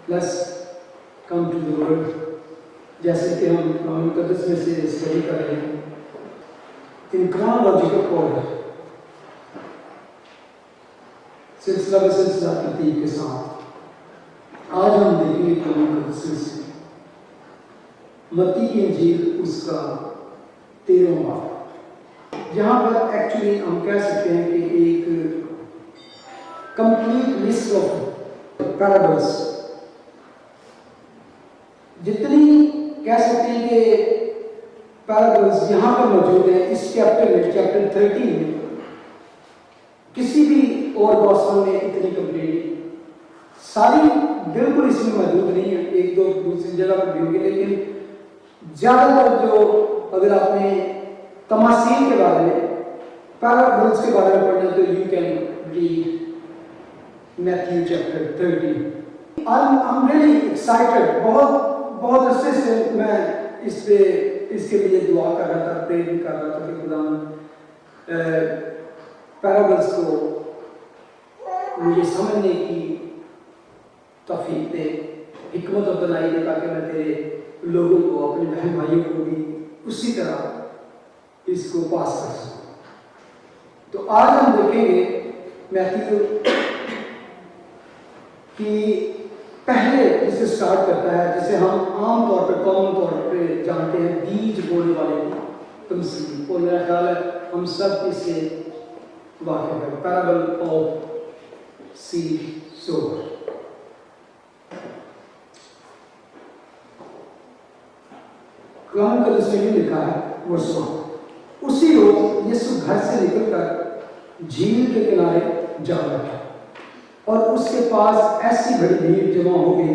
Let's come to the word. جیسے کہ ہم قرآن مقدس میں سے اسٹڈی کر رہے ہیں ان chronological order سلسلہ بسلسلہ ترتیب کے ساتھ آج ہم دیکھیں گے قرآن مقدس میں سے متی کی انجیل اس کا 13واں باب جہاں پر ایکچولی ہم کہہ سکتے ہیں کہ ایک کمپلیٹ لسٹ آف پیرابلس جتنی کہہ سکتے ہیں کہ پیرابلس یہاں پر موجود ہیں اس چیپٹر میں چیپٹر 13 میں کسی بھی اور گوسپل میں اتنی کمپلیٹ ساری بالکل اس میں موجود نہیں ہے ایک دو دوسری جگہ پر بھی ہوگی لیکن زیادہ تر جو اگر آپ نے تماثیل کے بارے میں پیرابلس کے بارے میں پڑھنا تو you can read Matthew chapter 13 I'm really excited بہت عرصے سے میں اس کے لیے دعا کر رہا تھا پرے بھی کر رہا تھا کہ خدا پیرابلس کو مجھے سمجھنے کی توفیق دے حکمت اور بنائی دے تاکہ میں تیرے لوگوں کو اپنے بہن بھائیوں کو بھی اسی طرح اس کو پاس کر سکوں. تو آج ہم دیکھیں گے میتھیو کہ پہلے جسے سٹارٹ کرتا ہے جسے ہم عام طور پہ کامن طور پہ جانتے ہیں بیج بونے والے کی تمثیل اور میرا خیال ہے ہم سب اس سے واقف ہیں پیرابل آف سیڈ سوور. قرآن مقدس میں یہ لکھا ہے ورسوں اسی روز یسوع گھر سے نکل کر جھیل کے کنارے جا بیٹھا اور اس کے پاس ایسی بڑی بھیڑ جمع ہو گئی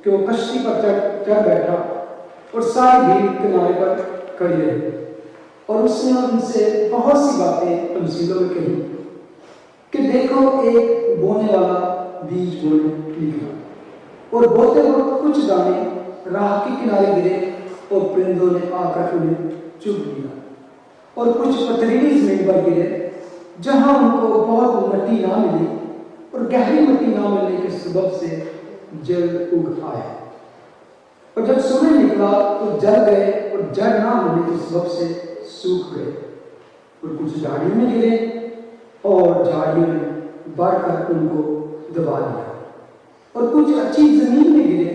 کہ وہ کشتی پر چڑھ بیٹھا اور ساری بھیڑ کنارے پر کھڑی رہی اور اس نے ان سے بہت سی باتیں تمثیلوں میں کہی کہ دیکھو ایک بونے والا بیج بونے نکلا اور بوتے وقت کچھ دانے راہ کے کنارے گرے اور پرندوں نے آ کر انہیں چگ لیا اور کچھ پتھریلی زمین پر گرے جہاں ان کو بہت مٹی نہ ملی اور گہری مٹی نہ ملنے کے سبب سے جلد اگ آئے اور جب سورج نکلا تو جل گئے اور جڑ نہ ہونے کے سبب سے سوکھ گئے اور کچھ جھاڑیوں میں گرے اور جھاڑیوں نے بڑھ کر ان کو دبا لیا اور کچھ اچھی زمین میں گرے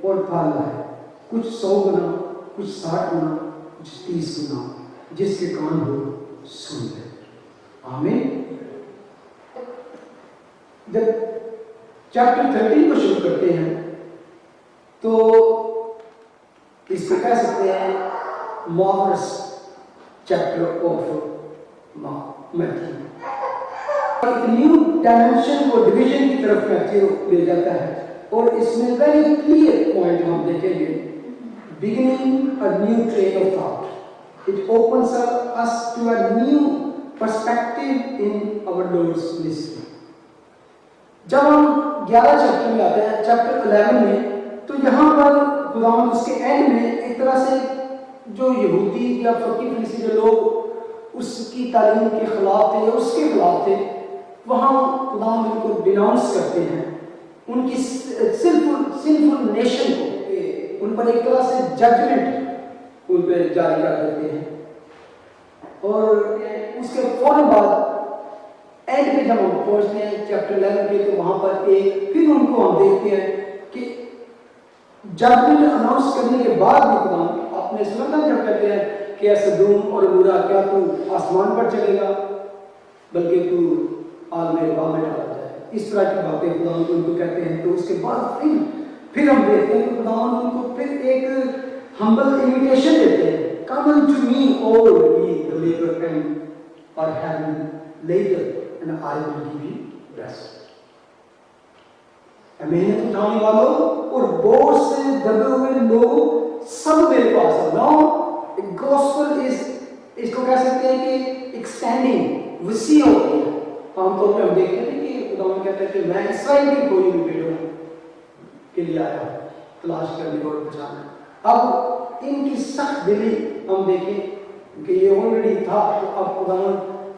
اور پھل لائے کچھ 100 گنا کچھ 60 گنا کچھ 30 گنا جس کے کان ہو سن لے. آمین. جب چیپٹر 13 کو شروع کرتے ہیں تو اس کو کہہ سکتے ہیں مارولس چیپٹر آف میتھیو. ایک نیو ڈائمینشن کو ڈویژن کی طرف میتھیو لے جاتا ہے اور اس میں ویری کلیئر پوائنٹ ہم دیکھیں گے beginning a new train of thought. It opens us to a new perspective in our Lord's ministry. جب ہم 11 چیپٹر میں آتے ہیں چیپٹر 11 میں تو یہاں پر خداوند اس کے اینڈ میں ایک طرح سے جو یہودی یا فقی فریسی جو لوگ اس کی تعلیم کے خلاف تھے یا اس کے خلاف تھے وہاں خداوند ان کو ڈیناؤنس کرتے ہیں ان کی سنفل نیشن کو ان پر ایک طرح سے ججمنٹ ان پہ جاری کر دیتے ہیں اور اس کے فوراً بعد اینڈ پہ جب ہم پہنچتے ہیں چیپٹر 11 کے تو وہاں پر ایک پھر ان کو ہم دیکھتے ہیں کہ ججمنٹ اناؤنس کرنے کے بعد بھی خدا اپنے سلطان جب کہتے ہیں کہ اے سدوم اور عمورہ کیا تو آسمان پر چلے گا بلکہ تو عالم ربا میں ڈالا جائے اس طرح کی باتیں خدا ان کو کہتے ہیں. تو اس کے بعد پھر ہم دیکھتے ہیں کہ خدا ان کو پھر ایک ہمبل انویٹیشن دیتے ہیں come unto me all ye the labor and are heavy laden and I will give you rest. محنت اٹھانے والوں اور بوجھ سے دبے ہوئے لوگ سب میرے پاس ہیں. Now gospel is اس کو کہہ سکتے ہیں کہ ایکسٹینڈنگ وسیع ہوتی ہے. عام طور پہ ہم دیکھتے ہیں کہ خدا کہتا ہے کہ میں اسرائیل کی کوئی بھی بیٹوں کے لیے آیا ہوں تلاش کرنے اور بچانا. اب ان کی سخت دلی ہم دیکھیں کہ یہ آلریڈی تھا تو اب خدا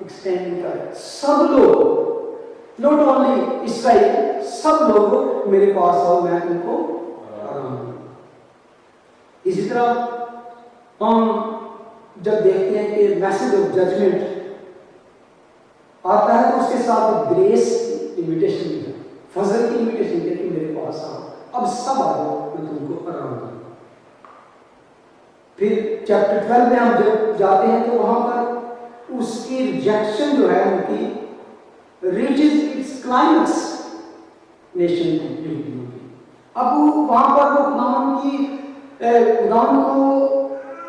ایکسٹینڈ کر سب لوگ ناٹ اونلی اسرائیل، سب لوگ میرے پاس آؤ، میں ان کو آرام دوں۔ اسی طرح ہم جب دیکھتے ہیں کہ میسج آف ججمنٹ آتا ہے تو اس کے ساتھ گریس انویٹیشن بھی ہے، فضل کی انویٹیشن ہے کہ میرے پاس آؤ، اب سب آ جاؤ، میں تم کو آرام دوں۔ پھر چیپٹر 12 میں ہم جب جاتے ہیں تو وہاں پر اس کی ریجیکشن جو ہے ان کی ریچز اٹس کلائمیکس نیشن کی۔ اب وہاں پر وہ خداوند کو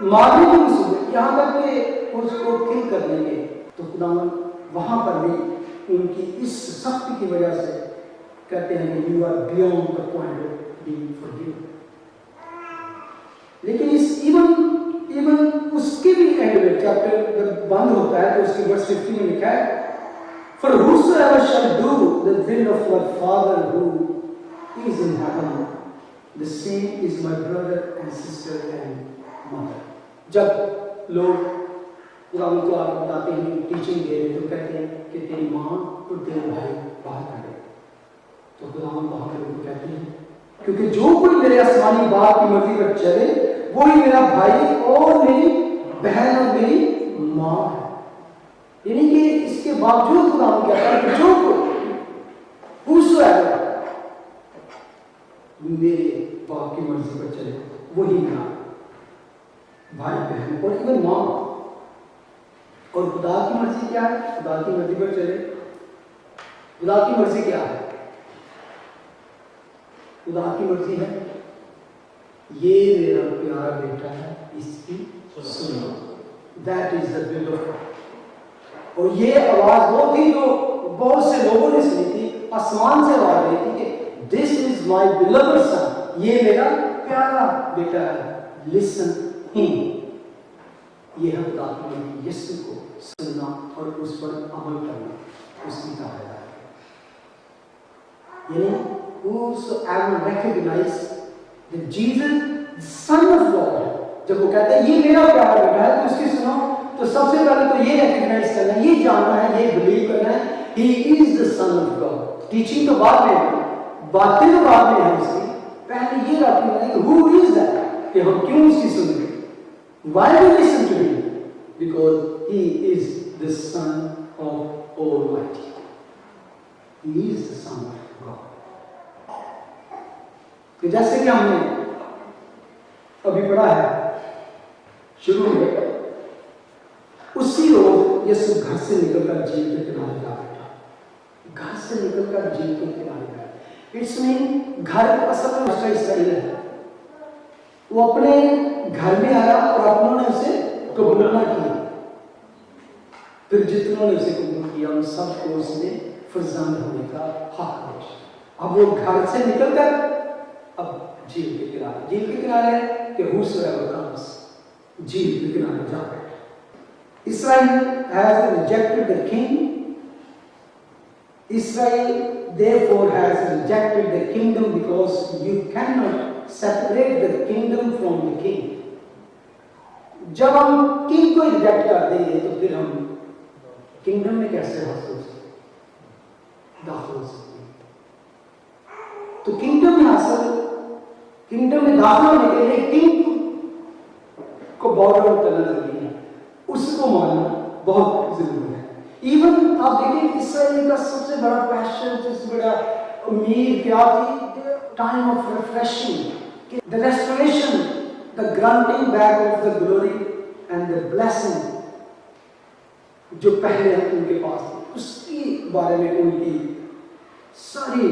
مارنے کی مصیبت، یہاں تک کہ اس کو کل کر دیں گے، تو خداوند وہاں پر بھی ان کی اس سختی کی وجہ سے کہتے ہیں کہ you are beyond the point of being forgiven. لیکن اس ایون اس کے بھی اینڈ میں چیپٹر جب بند ہوتا ہے تو اس کی ورس 50 میں لکھا ہے For whosoever shall do the will of my Father who is in heaven, the same is my brother and sister and mother. جب لوگ قرآن کو آپ بتاتے ہیں ٹیچنگ دے رہے تو کہتے ہیں کہ تیری ماں اور تیرے بھائی باہر کھڑے، تو قرآن وہاں پر کہتے ہیں کیونکہ جو کوئی میرے آسمانی باپ کی مرضی پر چلے وہی میرا بھائی اور میری بہن اور میری ماں ہے۔ یعنی کہ اس کے باوجود خدا کہتا ہے کہ جو کوئی میرے باپ کی مرضی پر چلے وہی میرا بھائی بہن اور ایون ماں۔ اور خدا کی مرضی کیا ہے؟ خدا کی مرضی پر چلے، خدا کی مرضی کیا ہے؟ خدا کی مرضی ہے یہ میرا پیارا بیٹا ہے، اس کی سنو، that is the will of God. اور یہ آواز وہ تھی جو بہت سے لوگوں نے سنی تھی، آسمان سے آواز آئی تھی کہ دس از مائی بیلوڈ سن، یہ میرا پیارا بیٹا ہے، لسن ہم۔ یہ ہے خدا کی مرضی، یسوع کو سننا اور اس پر عمل کرنا اس کی تعداد ہے۔ یعنی whosoever recognize that Jesus, the Son of God، جب وہ کہتے ہیں یہ میرا پیارا بیٹا ہے تو اس کی سنو، تو سب سے پہلے تو یہ ریکگنائز کرنا ہے، یہ جاننا ہے، یہ بلیو کرنا ہے He is the Son of God۔ Teaching تو بعد میں ہے، باتیں تو بعد میں ہیں اس کی، پہلے یہ رکھنا ہے کہ who is that، کہ ہم کیوں اس کی سن رہے ہیں۔ Why do we listen to him? Because he is the Son of Almighty۔ He is the Son of God۔ کہ جیسے کہ ہم نے ابھی پڑھا ہے شروع میں، اسی روز یسوع گھر سے نکل کر جھیل کے کنارے جا بیٹھا، گھر سے نکل کر جھیل کے کنارے جا۔ اٹس مین گھر اصل میں مسئلہ اسرائیل ہے، وہ اپنے گھر میں آیا اور اپنوں نے اسے قبول نہ کیا، پھر جتنوں نے اسے قبول کیا ان سب کو اس نے فرزند ہونے کا حق دیا۔ اب وہ گھر سے نکل کر اب جھیل کے کنارے، جھیل کے کنارے کہ whosoever comes، جھیل کے کنارے جا بیٹھا۔ Israel has rejected the king. Israel therefore has rejected the kingdom because you cannot separate the kingdom from the king۔ جب ہم کنگ کو ریجیکٹ کر دیں گے تو پھر ہم کنگڈم میں کیسے داخل ہو سکتے ہیں؟ تو کنگڈم میں داخل ہونے کے لیے کنگ کو باؤ ڈاؤن کرنا ضروری ہے، اس کو ماننا بہت ضروری ہے۔ ایون آپ دیکھیں اسرائیل کا سب سے بڑا پیشن، سب سے بڑا امید کیا تھی؟ Time of refreshing, the restoration, the granting back of the glory and the blessing جو پہلے ان کے پاس تھی، اس کی بارے میں ان کی ساری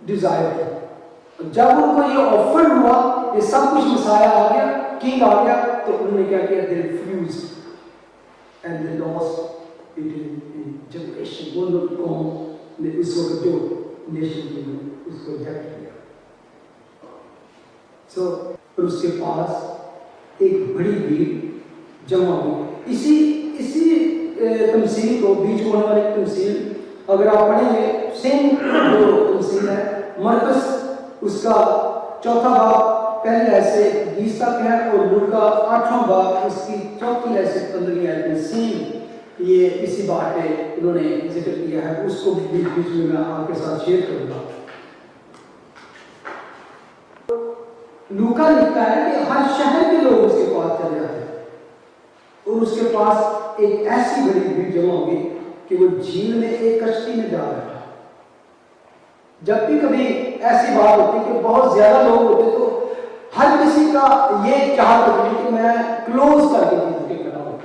ڈیزائر تھی۔ جب ان کو یہ آفر ہوا، یہ سب کچھ مسایا آ گیا، کنگ آ گیا، تو انہوں نے کیا کیا؟ they refused and they lost it in generation۔ وہ لوگ قوم نے اس وقت جو نیشن کی اس کو ریجیکٹ کیا۔ اور اس کے پاس ایک بڑی بھیڑ جمع ہوئی۔ اسی تمثیل کو، بیچ ہونے والی تمثیل اگر آپ پڑھیں گے، سیم جو تمثیل ہے مرکز اس کا 4 باب پہلے ایسے 20 تک ہے، اور لوکا 8واں باب اس کی 4 ایسے 15 آیت میں سیم یہ اسی بات پہ انہوں نے ذکر کیا ہے، اس کو بھی بیچ بیچ میں آپ کے ساتھ شیئر کروں گا۔ لوکا لکھتا ہے کہ ہر شہر کے لوگ اس کے پاس چلے آتے ہیں اور اس کے پاس ایک ایسی بڑی بھیڑ جمع ہوگی کہ وہ جھیل میں ایک کشتی میں جا بیٹھا۔ جب بھی کبھی ایسی بات ہوتی کہ بہت زیادہ لوگ ہوتے تو ہر کسی کا یہ چاہت ہوتی کہ میں کلوز کر کے چیزوں کے کھڑا ہوں۔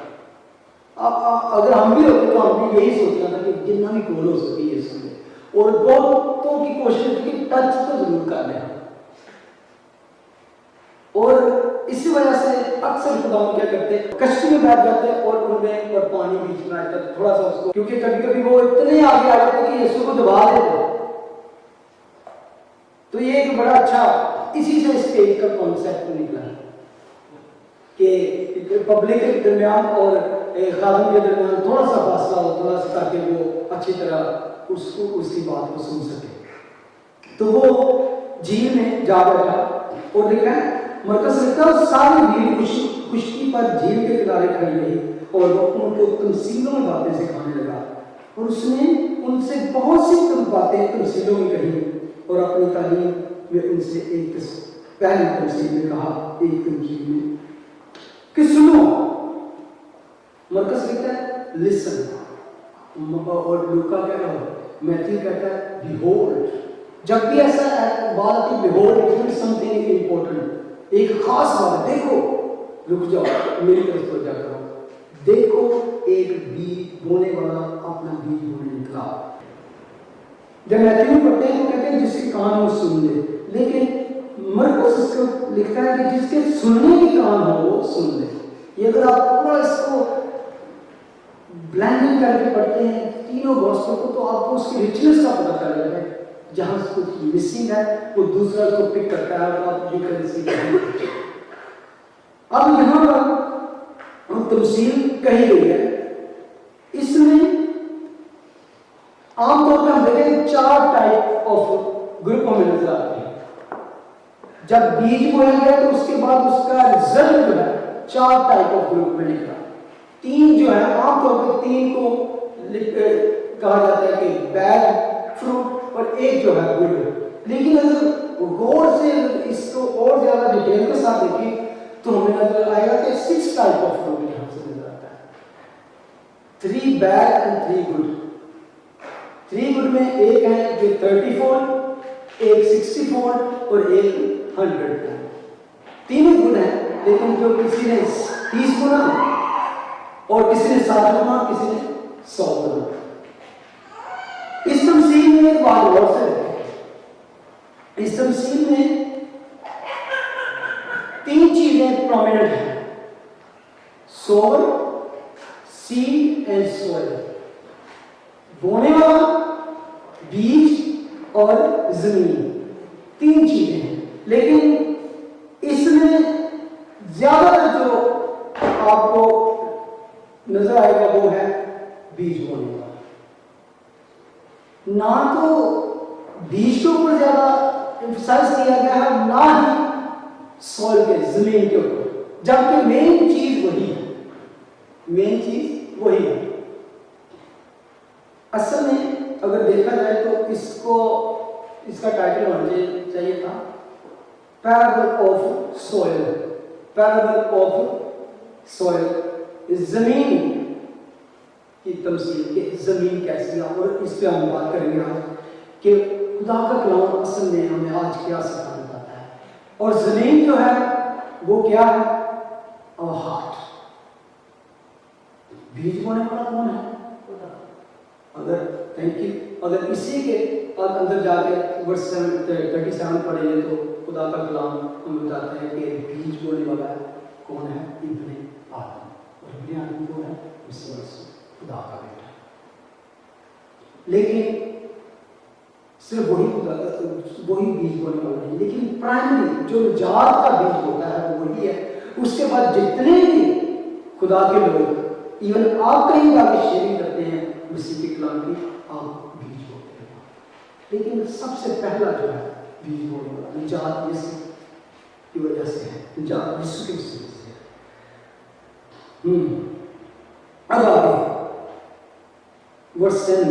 اب اگر ہم بھی ہوتے تو ہم بھی یہی سوچنا تھا کہ جتنا بھی کلوز ہو سکے اس میں، اور بہتوں کی کوشش ہوتی کہ ٹچ تو ضرور کر لیں، اور اسی وجہ سے اکثر خدا کیا کرتے ہیں کشتی میں بیٹھ جاتے ہیں اور ان میں اور پانی بیچ میں آتا ہے تھوڑا سا اس کو، کیونکہ کبھی کبھی وہ اتنے آگے آ جاتے کہ یسوع کو دبا دیتے۔ تو یہ ایک بڑا اچھا اسی سے اسٹیج کا کانسیپٹ نکلا ہے کہ پبلک کے درمیان اور خادم کے درمیان تھوڑا سا فاصلہ ہو، تھوڑا سا، تاکہ وہ اچھی طرح اس کی بات کو سن سکے۔ تو وہ جھیل میں جا بیٹھا اور لکھا ہے مرکز لکھتا ہے ساری بھیڑ خشکی پر جھیل کے کنارے کھڑی رہی اور وہ ان کو تمثیلوں میں باتیں سکھانے لگا، اور اس نے ان سے بہت سی باتیں تمثیلوں میں کہی اور اپنی تعلیم میں ان سے ایک پہلی تمثیل میں کہا، ایک تمثیل میں کہ سنو۔ مرکز لکھتا ہے لسن، اور لوکا کہہ رہا ہے، میتھیو کہتا ہے بیہولڈ۔ جب بھی ایسا بات آتی بیہولڈ اٹ سم تھنگ امپورٹنٹ، ایک خاص بات، دیکھو، رک جاؤ، میری طرف توجہ کرو، دیکھو ایک بیج بونے والا اپنا بیج بونے نکلا۔ جب میتھیو پڑھتے ہیں تو کہتے ہیں جس کے کان وہ سن لے، لیکن مرکز اس کو لکھتا ہے کہ جس کے سننے کے کان ہو وہ سن لے۔ یہ اگر آپ پورا اس کو بلینڈنگ کر کے پڑھتے ہیں تینوں گوسپل کو تو آپ کو اس کی ریچنس کا پتہ چل جاتا ہے، جہاں کچھ مسنگ ہے وہ دوسرا اس کو پک کرتا ہے اور آپ یہ کر سکتے ہیں۔ اب یہاں پر تمثیل کہی گئی ہے، اس میں عام طور پر ہم دیکھیں 4 ٹائپ آف گروپوں میں نظر آتے ہیں۔ جب بیج بویا گیا تو اس کے بعد اس کا رزلٹ جو ہے 4 ٹائپ آف گروپ میں نکلا۔ 3 جو ہے عام طور پر 3 کو کہا جاتا ہے کہ بیڈ فروٹ اور ایک جو ہے گڈ، لیکن اگر غور سے اس کو اور زیادہ ڈیٹیل کے ساتھ دیکھیں تو ہمیں نظر آئے گا کہ 6 ٹائپ آف فروٹ یہاں سے نظر آتا ہے، 3 بیڈ اینڈ 3 گڈ۔ 3 گڈ میں ایک ہے جو 30 فولڈ، ایک 60 فولڈ اور ایک 100 فولڈ۔ تینوں گڈ ہیں، لیکن جو کسی نے 30 گنا اور کسی نے 60 گنا، کسی نے 100 گنا۔ اس تمثیل میں ایک بات غور سے دیکھیں، اس تمثیل میں 3 چیزیں پرومیننٹ ہیں، سوور، سیڈ اینڈ سوئل، بونے والا، بیج اور زمین، 3 چیزیں ہیں، لیکن اس میں زیادہ تر جو آپ کو نظر آئے گا وہ ہے بیج بونے والا۔ نہ تو بیج کے اوپر زیادہ ایمفسائز کیا گیا ہے، نہ ہی سوئل کے، زمین کے اوپر، جبکہ مین چیز وہی ہے، مین چیز وہی ہے۔ اصل میں اگر دیکھا جائے تو اس کا ٹائٹل ہونا چاہیے تھا پیرابل آف سوئل۔ پیرابل آف سوئل، زمین کی تمثیل کہ زمین کیسی ہے، اور اس پہ ہم بات کریں گے آج کہ خدا کا کلام اصل میں ہمیں آج کیا سکھانا چاہتا ہے، اور زمین جو ہے وہ کیا ہے، اور ہارٹ۔ بیج بونے والا کون ہے؟ اگر اسی کے اندر جا کے ورس 37 پڑھیں گے تو خدا کا کلام ہمیں بتاتا ہے کہ بیج بونے والا کون ہے، ابن آدم، اور ابن آدم کون ہے، خدا کا بیٹا۔ لیکن صرف وہی بیج بونے والا نہیں، لیکن پرائمری جو نجات کا بیج ہوتا ہے وہ وہی ہے۔ اس کے بعد جتنے بھی خدا کے لوگ، ایون آپ کہیں جا کے شیئرنگ کرتے ہیں مسیح کے کلام کی، آپ بیج بوتے ہیں، لیکن سب سے پہلا جو ہے بیج بونے والا نجات یسوع کی وجہ سے ہے، نجات یسوع کی وجہ سے ہے۔ اب آگے verse 10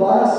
12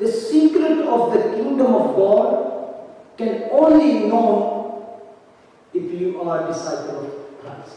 The secret of the kingdom of God can only know if you are a disciple of Christ.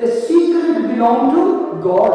the secret belong to God,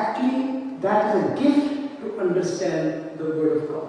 Actually that is a gift to understand the word of God.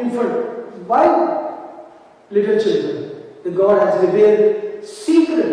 infant, why little children? The God has revealed secret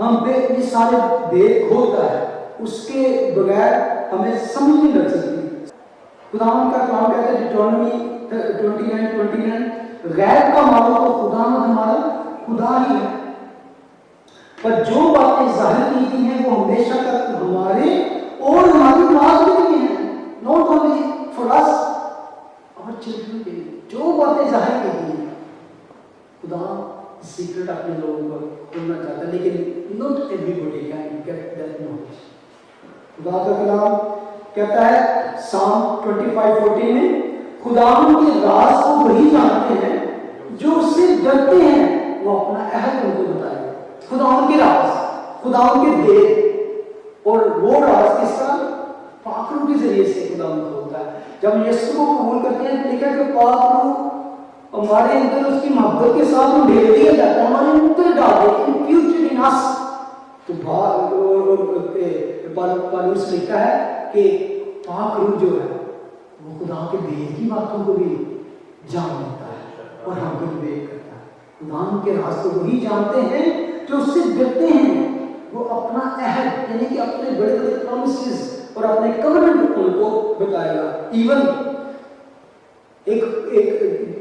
ہم یہ سارے بھید کھولتا ہے، اس کے بغیر ہمیں سمجھ نہیں لگ سکتی۔ خداوند کا کلام کہتا ہے ڈیٹرونومی 29:29 غیر کا مانو تو خداوند ہمارا خدا ہی ہے، پر جو باتیں ظاہر کی گئی ہیں وہ ہمیشہ تک ہمارے اور ہماری بات کے لیے ہیں، ناٹ اونلی فار اس اور چلڈرن کے لیے۔ جو باتیں ظاہر کی گئی ہیں خدا سیکرٹ اپنے لوگوں کو کرنا چاہتا ہے، لیکن not everybody can get that knowledge. خدا کا کلام کہتا ہے سام 25:14 میں خداوند کے راز کو وہی جانتے ہیں جو اس سے ڈرتے ہیں، وہ اپنا عہد ان کو بتائے گا۔ خداوند کے راز، خداوند کے بھید، اور وہ راز کس طرح؟ پاک روح کے ذریعے سے خداوند کو ہوتا ہے۔ جب ہم یسوع کو قبول کرتے ہیں تو لکھا کہ پاک روح ہمارے اندر اس کی محبت کے ساتھ ہم ڈھیل دیا جاتا ہے، ہمارے اندر ڈال دیتے ہیں، فیوچر ان اس۔ تو پالوس لکھتا ہے کہ پاک روح جو ہے وہ خدا کے بھید کی باتوں کو بھی جان لیتا ہے اور ہم کو بھید کرتا ہے۔ خدا کے راز کو وہی جانتے ہیں جو اس سے ڈرتے ہیں، وہ اپنا عہد یعنی کہ اپنے بڑے بڑے پرومسز اور اپنے کووننٹ ان کو بتائے گا۔ ایون ایک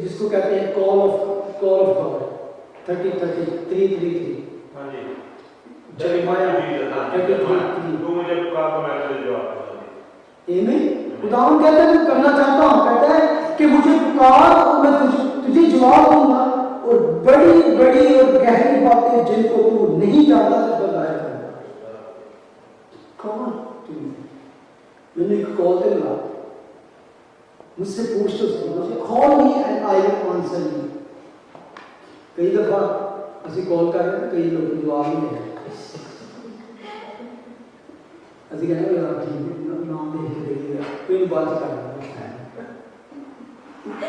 جس کو کہتے ہیں کال آف گاڈ 33:33 خداوند کہتا ہے میں کرنا چاہتا ہوں، کہتا ہے کہ مجھے پکار اور میں تجھے جواب دوں گا، اور بڑی بڑی اور گہری باتیں جن کو تو نہیں جانتا تجھ پر ظاہر کروں گا۔ کون میں نے ایک کال سے ملا، مجھ سے پوچھ تو مجھے کال نہیں ہے، آئی ول آنسر یو۔ کئی دفعہ اسی کال کر رہے ہیں، کئی لوگ جواب نہیں دے رہے، اسی کہنے لگا نام دیکھ کے دیکھ لیا کوئی بات کر رہا ہے۔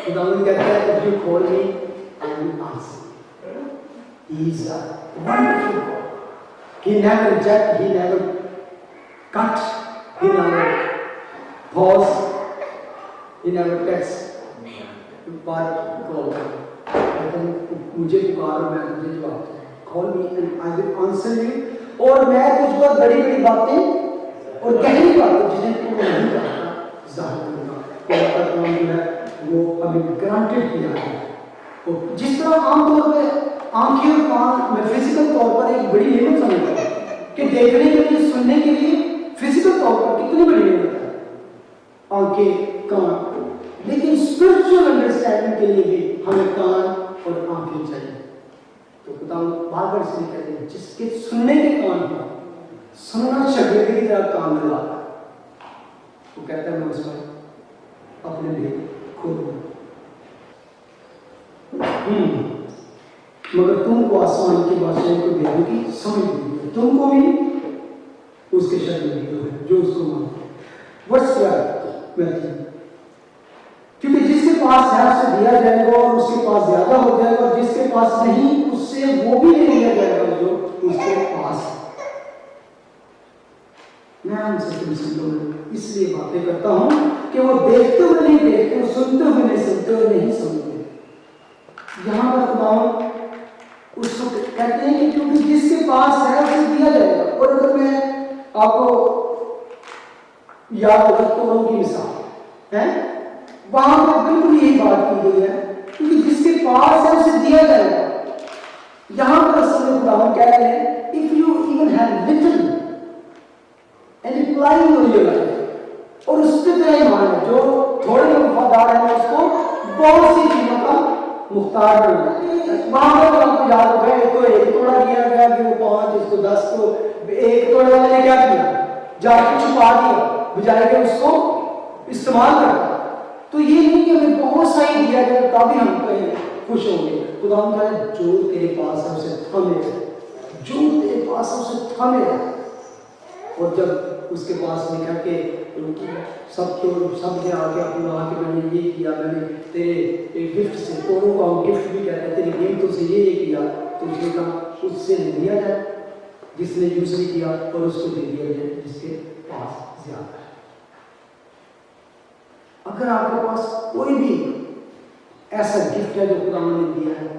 خداوند کہتا ہے if you call me I will answer. He is a wonderful God. He never reject, he never cut, he never pause, he never text. But call me. مجھے پکارو میں تجھے جواب دوں گا۔ Call me and I will answer you. اور میں تجھ کو بڑی بڑی باتیں اور گہری باتیں جنہیں تو نہیں جانتا ظاہر کروں گا۔ قرآن کا کلام جو ہے وہ ہمیں گرانٹیڈ کیا ہے۔ اور جس طرح عام طور پہ آنکھیں اور کان میں فزیکل طور پر ایک بڑی نعمت سمجھتا ہوں کہ دیکھنے کے لیے، سننے کے لیے فزیکل طور پر کتنی بڑی نعمت ہے آنکھیں کان، لیکن اسپرچل انڈرسٹینڈنگ کے لیے بھی ہمیں کان اور آنکھیں چاہیے۔ تو خدا بار بار اس لیے کہتے ہیں جس کے سننے کے کان ہو، سننا شگے کی طرح کام دلا، وہ کہتا ہے میں اس پر اپنے لیے کھولوں۔ مگر تم کو آسمان کے بادشاہ کو دینے کی سمجھ نہیں ہے، تم کو بھی اس کے شکل نہیں ہے جو اس کو مانتے ہیں۔ بس کیونکہ جس کے پاس ہے اسے دیا جائے گا اور اس کے پاس زیادہ ہو جائے گا، اور جس کے پاس نہیں اس سے وہ بھی نہیں لیا جائے گا جو اس کے پاس ہے۔ میں ان سے تم سے اس لیے باتیں کرتا ہوں کہ وہ دیکھتے ہوئے نہیں دیکھتے، سنتے ہوئے نہیں سنتے اور نہیں سنتے۔ یہاں پر خداوند اس کو کہتے ہیں کہ کیونکہ جس کے پاس ہے اسے دیا جائے گا۔ اور اگر میں آپ کو یاد رکھ تو کی مثال ہے، وہاں پر بالکل یہی بات کی گئی ہے، کیونکہ جس کے پاس ہے اسے دیا جائے گا۔ یہاں پر اصل میں خداوند کہہ رہے ہیں if you even have little and applying on your life، اور اس پہ تیرا ایمان ہے، جو تھوڑے میں وفادار ہیں اس کو بہت سی چیزوں کا مختار بننا۔ وہاں پر آپ کو یاد ہوگا ایک کو ایک توڑا دیا گیا کہ وہ 5، اس کو 10 کو ایک توڑے والے نے کیا کیا؟ جا کے چھپا دیا بجائے کہ اس کو استعمال کرتا۔ تو یہ نہیں کہ ہمیں بہت ساری دیا جائے تبھی ہم کہیں خوش ہوں گے۔ خدا ہم کہہ رہے جو تیرے پاس ہے اسے تھامے رہے، جو تیرے پاس ہے اسے تھامے رہے۔ اور جب اس کے پاس لکھا کہ سب نے آگے اپنا آ کے میں نے یہ کیا، میں نے تیرے گفٹ سے، توروں کو ہم گفٹ بھی کہتے ہیں، تیری نعمتوں سے یہ کیا، تو اس نے کہا اس سے دیا جائے جس نے یوز نہیں کیا، اور اس کو دے دیا جائے جس کے پاس زیادہ ہے۔ اگر آپ کے پاس کوئی بھی ایسا گفٹ ہے جو خدا نے دیا ہے،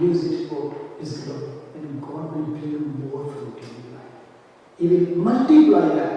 use it for His glory and God will bring you more fruit in your life. He will multiply that.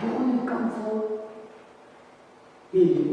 they only come for healing,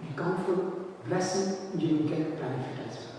You come for blessing, you will get benefit as well.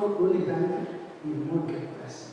for only benefit, you will not get blessing.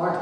8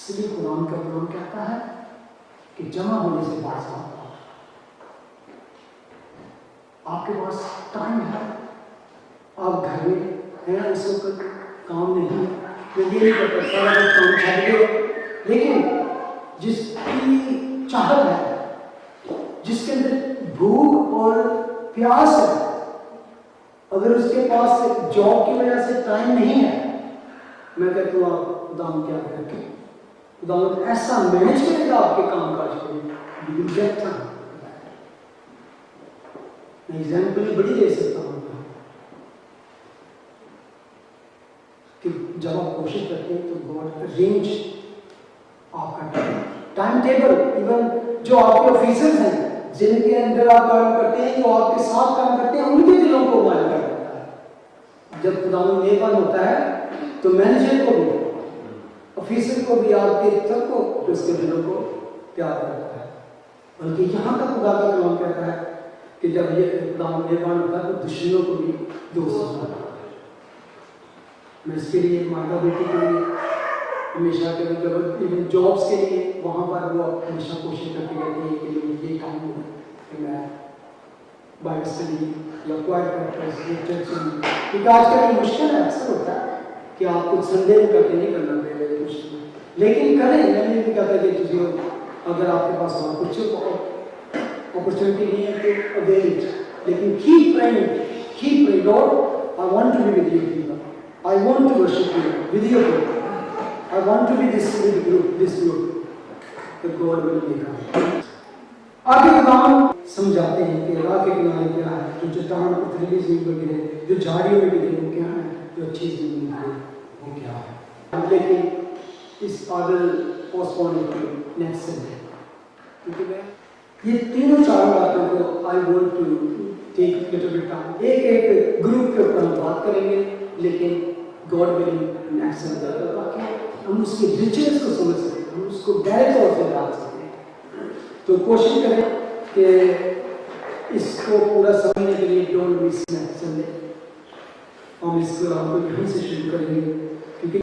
اس لیے قرآن کا قرآن کہتا ہے کہ جمع ہونے سے باز آؤ. آپ کے پاس ٹائم ہے, آپ گھر میں ہیں اس وقت, کام نہیں, میں یہ نہیں کرتا سارا وقت کام چھوڑ دے, لیکن جس کی چاہت ہے, جس کے اندر بھوک اور پیاس ہے, اگر اس کے پاس جاب کی وجہ سے ٹائم نہیں ہے, میں کہتا ہوں آپ خدا کیا کریں, خدا ایسا مینج کرے گا آپ کے کام کاج کو. میں ایگزامپل بڑی دے سکتا ہوں کہ جب آپ کوشش کرتے ہیں تو گاڈ ارینج آپ کا ٹائم ٹیبل. ایون جو آپ کے آفیسرز ہیں جن کے اندر آپ کام کرتے ہیں, جو آپ کے ساتھ کام کرتے ہیں, ان کے دلوں کو مائل کر دیتا ہے. جب خدا نیکان ہوتا ہے تو مینیجر کو بھی, آفیسر کو بھی, آپ کے سب کو اس کے دلوں کو پیار کرتا ہے. بلکہ یہاں تک خدا کا کلام کہتا ہے کہ جب یہ خدا نیکان ہوتا ہے تو دشمنوں کو بھی دوست ہوتا ہے. میں اس کے لیے ماتا بیٹی کے لیے ہمیشہ کے جب جابس کے لیے وہاں پر وہ ہمیشہ کوشش کرتی رہتی ہے کہ یہ کام ہو کہ میں بائبل اسٹڈی یا کوائٹ پریکٹس یا چرچ میں, کیونکہ آج کل یہ مشکل ہے, اکثر ہوتا ہے کہ آپ کچھ سنڈے میں کرتے نہیں کرنا پڑے گا مشکل, لیکن کریں. میں نے بھی کہتا کہ تجھے اگر آپ کے پاس وہاں کچھ اپرچونیٹی نہیں ہے تو اویل اٹ, لیکن keep praying, Lord, I want to be with you people. I want to worship you with your people. I want to be this group. The God will make us. آگے کلام سمجھاتے ہیں کہ راہ کے کنارے کیا ہے, جو چٹان پتھریلی زمین پر گرے, جو جھاڑیوں میں گرے وہ کیا ہے, جو اچھی زمین میں گرے وہ کیا ہے. لیکن اس پاگل پوسٹ پون کی نیکسٹ سنڈے, کیونکہ یہ تینوں چاروں باتوں کو I want to take little bit time. ایک گروپ کے اوپر ہم بات کریں گے, لیکن گاڈ ولنگ نیکسٹ سنڈے تاکہ ہم اس کے ریچرز کو سمجھ سکیں, ہم اس کو گہرے طور سے جان سکیں. تو کوشش کریں کہ اس کو پورا سمجھنے کے لیے ڈونٹ مس نیکسٹ سنڈے. ہم اس کو آپ کو یہیں سے شروع کریں گے, کیونکہ